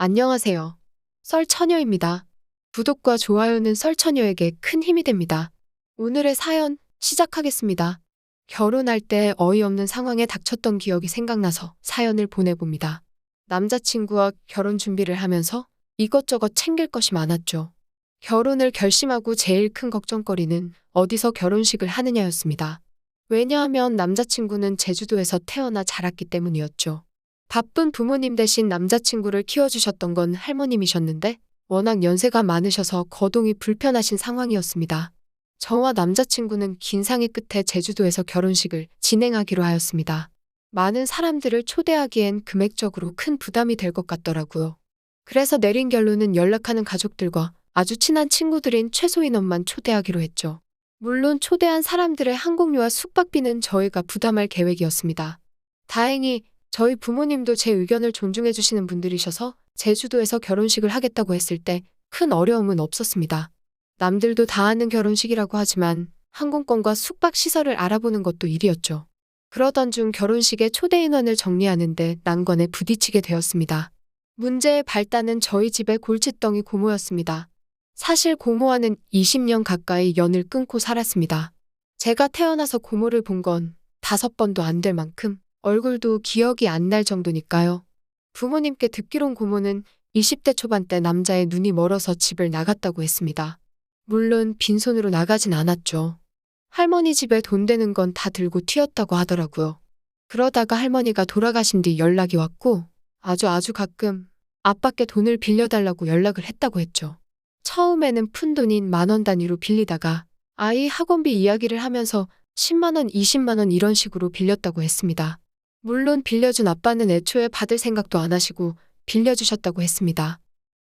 안녕하세요. 썰처녀입니다. 구독과 좋아요는 썰처녀에게 큰 힘이 됩니다. 오늘의 사연 시작하겠습니다. 결혼할 때 어이없는 상황에 닥쳤던 기억이 생각나서 사연을 보내봅니다. 남자친구와 결혼 준비를 하면서 이것저것 챙길 것이 많았죠. 결혼을 결심하고 제일 큰 걱정거리는 어디서 결혼식을 하느냐였습니다. 왜냐하면 남자친구는 제주도에서 태어나 자랐기 때문이었죠. 바쁜 부모님 대신 남자친구를 키워주셨던 건 할머님이셨는데 워낙 연세가 많으셔서 거동이 불편하신 상황이었습니다. 저와 남자친구는 긴 상의 끝에 제주도에서 결혼식을 진행하기로 하였습니다. 많은 사람들을 초대하기엔 금액적으로 큰 부담이 될 것 같더라고요. 그래서 내린 결론은 연락하는 가족들과 아주 친한 친구들인 최소 인원만 초대하기로 했죠. 물론 초대한 사람들의 항공료와 숙박비는 저희가 부담할 계획이었습니다. 다행히 저희 부모님도 제 의견을 존중해 주시는 분들이셔서 제주도에서 결혼식을 하겠다고 했을 때 큰 어려움은 없었습니다. 남들도 다 아는 결혼식이라고 하지만 항공권과 숙박 시설을 알아보는 것도 일이었죠. 그러던 중 결혼식의 초대 인원을 정리하는데 난관에 부딪히게 되었습니다. 문제의 발단은 저희 집의 골칫덩이 고모였습니다. 사실 고모와는 20년 가까이 연을 끊고 살았습니다. 제가 태어나서 고모를 본 건 5번도 안 될 만큼 얼굴도 기억이 안 날 정도니까요. 부모님께 듣기론 고모는 20대 초반 때 남자의 눈이 멀어서 집을 나갔다고 했습니다. 물론 빈손으로 나가진 않았죠. 할머니 집에 돈 되는 건 다 들고 튀었다고 하더라고요. 그러다가 할머니가 돌아가신 뒤 연락이 왔고 아주 가끔 아빠께 돈을 빌려달라고 연락을 했다고 했죠. 처음에는 푼돈인 10,000원 단위로 빌리다가 아이 학원비 이야기를 하면서 10만 원, 20만 원 이런 식으로 빌렸다고 했습니다. 물론 빌려준 아빠는 애초에 받을 생각도 안 하시고 빌려주셨다고 했습니다.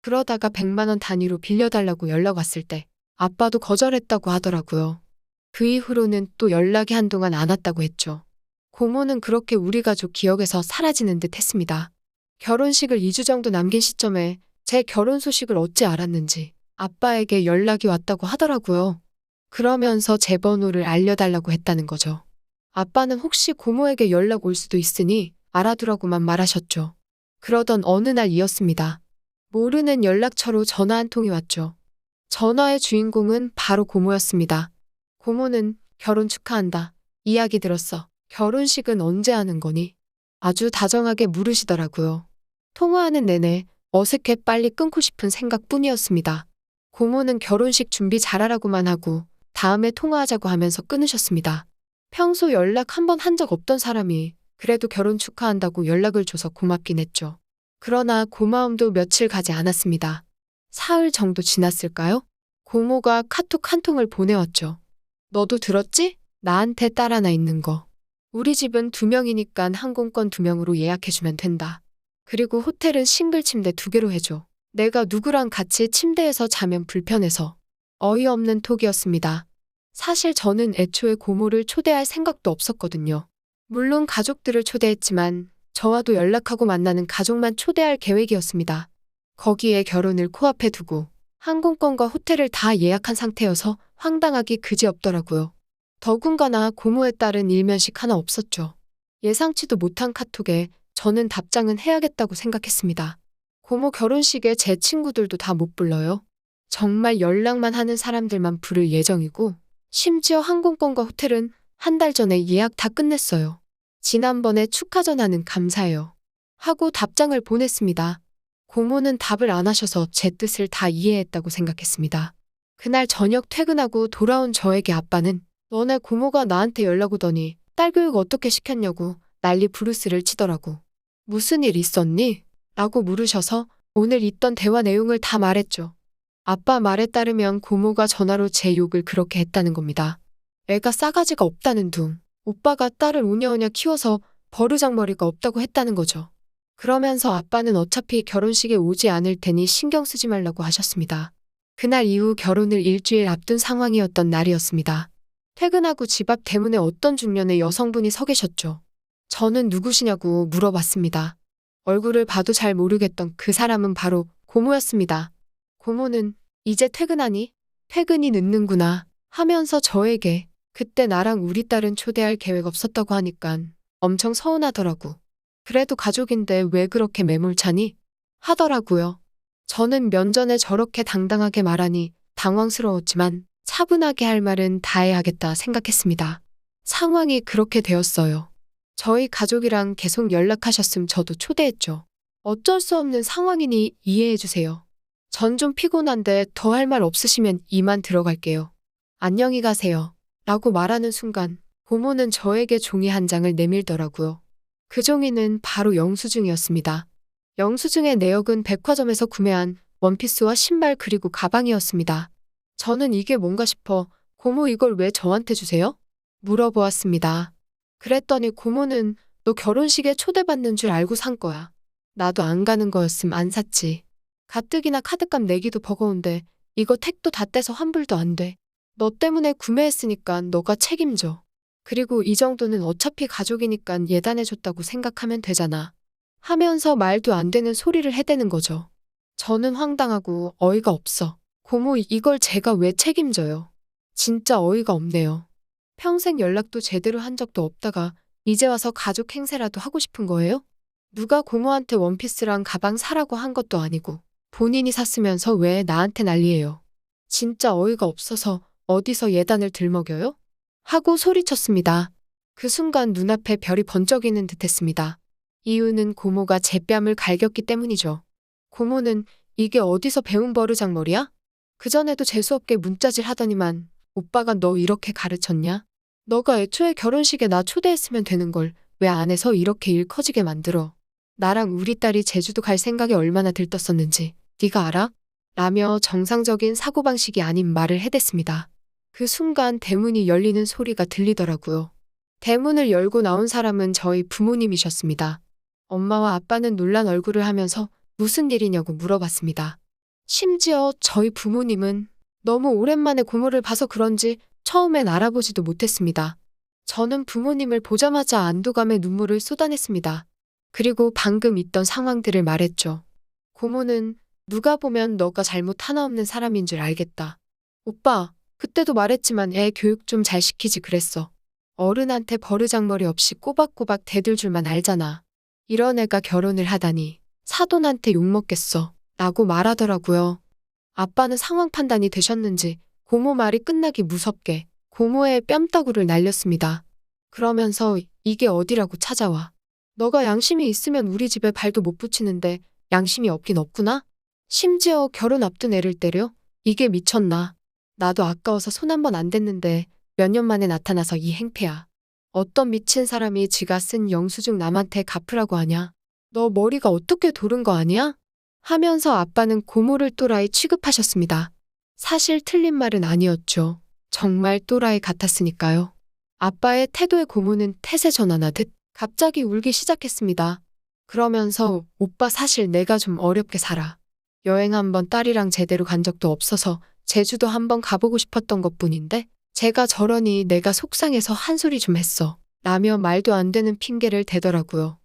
그러다가 100만 원 단위로 빌려달라고 연락 왔을 때 아빠도 거절했다고 하더라고요. 그 이후로는 또 연락이 한동안 안 왔다고 했죠. 고모는 그렇게 우리 가족 기억에서 사라지는 듯 했습니다. 결혼식을 2주 정도 남긴 시점에 제 결혼 소식을 어찌 알았는지 아빠에게 연락이 왔다고 하더라고요. 그러면서 제 번호를 알려달라고 했다는 거죠. 아빠는 혹시 고모에게 연락 올 수도 있으니 알아두라고만 말하셨죠. 그러던 어느 날이었습니다. 모르는 연락처로 전화 한 통이 왔죠. 전화의 주인공은 바로 고모였습니다. 고모는 결혼 축하한다. 이야기 들었어. 결혼식은 언제 하는 거니? 아주 다정하게 물으시더라고요. 통화하는 내내 어색해 빨리 끊고 싶은 생각뿐이었습니다. 고모는 결혼식 준비 잘하라고만 하고 다음에 통화하자고 하면서 끊으셨습니다. 평소 연락 한 번 한 적 없던 사람이 그래도 결혼 축하한다고 연락을 줘서 고맙긴 했죠. 그러나 고마움도 며칠 가지 않았습니다. 사흘 정도 지났을까요? 고모가 카톡 한 통을 보내왔죠. 너도 들었지? 나한테 딸 하나 있는 거. 우리 집은 2명이니까 항공권 2명으로 예약해주면 된다. 그리고 호텔은 싱글 침대 2개로 해줘. 내가 누구랑 같이 침대에서 자면 불편해서. 어이없는 톡이었습니다. 사실 저는 애초에 고모를 초대할 생각도 없었거든요. 물론 가족들을 초대했지만 저와도 연락하고 만나는 가족만 초대할 계획이었습니다. 거기에 결혼을 코앞에 두고 항공권과 호텔을 다 예약한 상태여서 황당하기 그지없더라고요. 더군다나 고모의 딸은 일면식 하나 없었죠. 예상치도 못한 카톡에 저는 답장은 해야겠다고 생각했습니다. 고모 결혼식에 제 친구들도 다 못 불러요. 정말 연락만 하는 사람들만 부를 예정이고 심지어 항공권과 호텔은 한 달 전에 예약 다 끝냈어요. 지난번에 축하 전화는 감사해요. 하고 답장을 보냈습니다. 고모는 답을 안 하셔서 제 뜻을 다 이해했다고 생각했습니다. 그날 저녁 퇴근하고 돌아온 저에게 아빠는 너네 고모가 나한테 연락 오더니 딸 교육 어떻게 시켰냐고 난리 부르스를 치더라고. 무슨 일 있었니? 라고 물으셔서 오늘 있던 대화 내용을 다 말했죠. 아빠 말에 따르면 고모가 전화로 제 욕을 그렇게 했다는 겁니다. 애가 싸가지가 없다는 둥. 오빠가 딸을 오냐오냐 키워서 버르장머리가 없다고 했다는 거죠. 그러면서 아빠는 어차피 결혼식에 오지 않을 테니 신경 쓰지 말라고 하셨습니다. 그날 이후 결혼을 일주일 앞둔 상황이었던 날이었습니다. 퇴근하고 집 앞 대문에 어떤 중년의 여성분이 서 계셨죠. 저는 누구시냐고 물어봤습니다. 얼굴을 봐도 잘 모르겠던 그 사람은 바로 고모였습니다. 고모는 이제 퇴근하니? 퇴근이 늦는구나 하면서 저에게 그때 나랑 우리 딸은 초대할 계획 없었다고 하니깐 엄청 서운하더라고. 그래도 가족인데 왜 그렇게 매몰차니? 하더라고요. 저는 면전에 저렇게 당당하게 말하니 당황스러웠지만 차분하게 할 말은 다 해야겠다 생각했습니다. 상황이 그렇게 되었어요. 저희 가족이랑 계속 연락하셨음 저도 초대했죠. 어쩔 수 없는 상황이니 이해해주세요. 전 좀 피곤한데 더 할 말 없으시면 이만 들어갈게요. 안녕히 가세요. 라고 말하는 순간 고모는 저에게 종이 한 장을 내밀더라고요. 그 종이는 바로 영수증이었습니다. 영수증의 내역은 백화점에서 구매한 원피스와 신발 그리고 가방이었습니다. 저는 이게 뭔가 싶어 고모 이걸 왜 저한테 주세요? 물어보았습니다. 그랬더니 고모는 너 결혼식에 초대받는 줄 알고 산 거야. 나도 안 가는 거였음 안 샀지. 가뜩이나 카드값 내기도 버거운데 이거 택도 다 떼서 환불도 안 돼. 너 때문에 구매했으니까 너가 책임져. 그리고 이 정도는 어차피 가족이니까 예단해줬다고 생각하면 되잖아. 하면서 말도 안 되는 소리를 해대는 거죠. 저는 황당하고 어이가 없어. 고모 이걸 제가 왜 책임져요? 진짜 어이가 없네요. 평생 연락도 제대로 한 적도 없다가 이제 와서 가족 행세라도 하고 싶은 거예요? 누가 고모한테 원피스랑 가방 사라고 한 것도 아니고 본인이 샀으면서 왜 나한테 난리예요? 진짜 어이가 없어서 어디서 예단을 들먹여요? 하고 소리쳤습니다. 그 순간 눈앞에 별이 번쩍이는 듯했습니다. 이유는 고모가 제 뺨을 갈겼기 때문이죠. 고모는 이게 어디서 배운 버르장머리야? 그전에도 재수없게 문자질 하더니만 오빠가 너 이렇게 가르쳤냐? 너가 애초에 결혼식에 나 초대했으면 되는 걸 왜 안 해서 이렇게 일 커지게 만들어? 나랑 우리 딸이 제주도 갈 생각이 얼마나 들떴었는지 네가 알아? 라며 정상적인 사고방식이 아닌 말을 해댔습니다. 그 순간 대문이 열리는 소리가 들리더라고요. 대문을 열고 나온 사람은 저희 부모님이셨습니다. 엄마와 아빠는 놀란 얼굴을 하면서 무슨 일이냐고 물어봤습니다. 심지어 저희 부모님은 너무 오랜만에 고모를 봐서 그런지 처음엔 알아보지도 못했습니다. 저는 부모님을 보자마자 안도감에 눈물을 쏟아냈습니다. 그리고 방금 있던 상황들을 말했죠. 고모는 누가 보면 너가 잘못 하나 없는 사람인 줄 알겠다. 오빠, 그때도 말했지만 애 교육 좀 잘 시키지 그랬어. 어른한테 버르장머리 없이 꼬박꼬박 대들 줄만 알잖아. 이런 애가 결혼을 하다니 사돈한테 욕먹겠어. 라고 말하더라고요. 아빠는 상황 판단이 되셨는지 고모 말이 끝나기 무섭게 고모의 뺨따구를 날렸습니다. 그러면서 이게 어디라고 찾아와. 너가 양심이 있으면 우리 집에 발도 못 붙이는데 양심이 없긴 없구나? 심지어 결혼 앞둔 애를 때려? 이게 미쳤나? 나도 아까워서 손 한 번 안 댔는데 몇 년 만에 나타나서 이 행패야. 어떤 미친 사람이 지가 쓴 영수증 남한테 갚으라고 하냐? 너 머리가 어떻게 도른 거 아니야? 하면서 아빠는 고모를 또라이 취급하셨습니다. 사실 틀린 말은 아니었죠. 정말 또라이 같았으니까요. 아빠의 태도에 고모는 태세 전환하듯 갑자기 울기 시작했습니다. 그러면서 오빠 사실 내가 좀 어렵게 살아. 여행 한번 딸이랑 제대로 간 적도 없어서 제주도 한번 가보고 싶었던 것뿐인데 제가 저러니 내가 속상해서 한 소리 좀 했어. 라며 말도 안 되는 핑계를 대더라고요.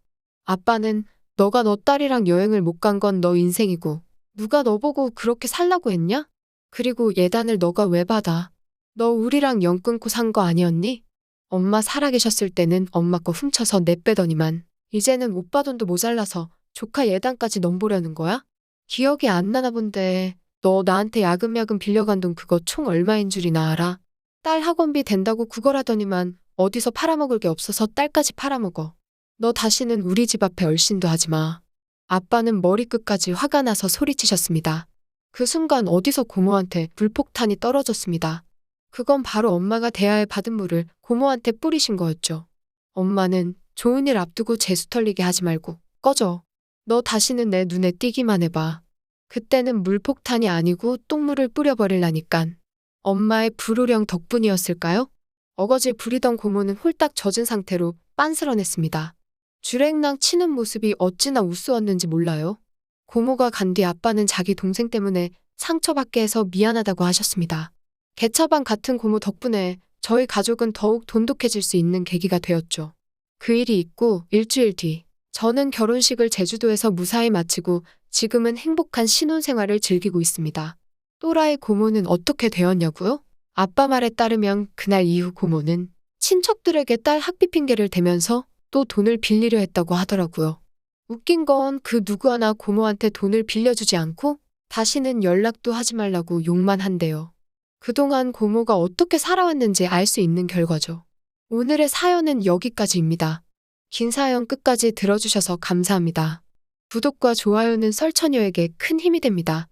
아빠는 너가 너 딸이랑 여행을 못 간 건 너 인생이고 누가 너 보고 그렇게 살라고 했냐? 그리고 예단을 너가 왜 받아? 너 우리랑 연 끊고 산 거 아니었니? 엄마 살아계셨을 때는 엄마 거 훔쳐서 내빼더니만 이제는 오빠 돈도 모자라서 조카 예단까지 넘보려는 거야? 기억이 안 나나 본데 너 나한테 야금야금 빌려간 돈 그거 총 얼마인 줄이나 알아? 딸 학원비 된다고 구걸하더니만 어디서 팔아먹을 게 없어서 딸까지 팔아먹어. 너 다시는 우리 집 앞에 얼씬도 하지 마. 아빠는 머리끝까지 화가 나서 소리치셨습니다. 그 순간 어디서 고모한테 불폭탄이 떨어졌습니다. 그건 바로 엄마가 대하에 받은 물을 고모한테 뿌리신 거였죠. 엄마는 좋은 일 앞두고 재수 털리게 하지 말고 꺼져. 너 다시는 내 눈에 띄기만 해봐. 그때는 물폭탄이 아니고 똥물을 뿌려버릴라니깐. 엄마의 불호령 덕분이었을까요? 어거지 부리던 고모는 홀딱 젖은 상태로 빤스런했습니다. 주랭랑 치는 모습이 어찌나 우스웠는지 몰라요. 고모가 간 뒤 아빠는 자기 동생 때문에 상처받게 해서 미안하다고 하셨습니다. 개차반 같은 고모 덕분에 저희 가족은 더욱 돈독해질 수 있는 계기가 되었죠. 그 일이 있고 일주일 뒤 저는 결혼식을 제주도에서 무사히 마치고 지금은 행복한 신혼생활을 즐기고 있습니다. 또라이 고모는 어떻게 되었냐고요? 아빠 말에 따르면 그날 이후 고모는 친척들에게 딸 학비 핑계를 대면서 또 돈을 빌리려 했다고 하더라고요. 웃긴 건 그 누구 하나 고모한테 돈을 빌려주지 않고 다시는 연락도 하지 말라고 욕만 한대요. 그동안 고모가 어떻게 살아왔는지 알 수 있는 결과죠. 오늘의 사연은 여기까지입니다. 긴 사연 끝까지 들어주셔서 감사합니다. 구독과 좋아요는 설처녀에게 큰 힘이 됩니다.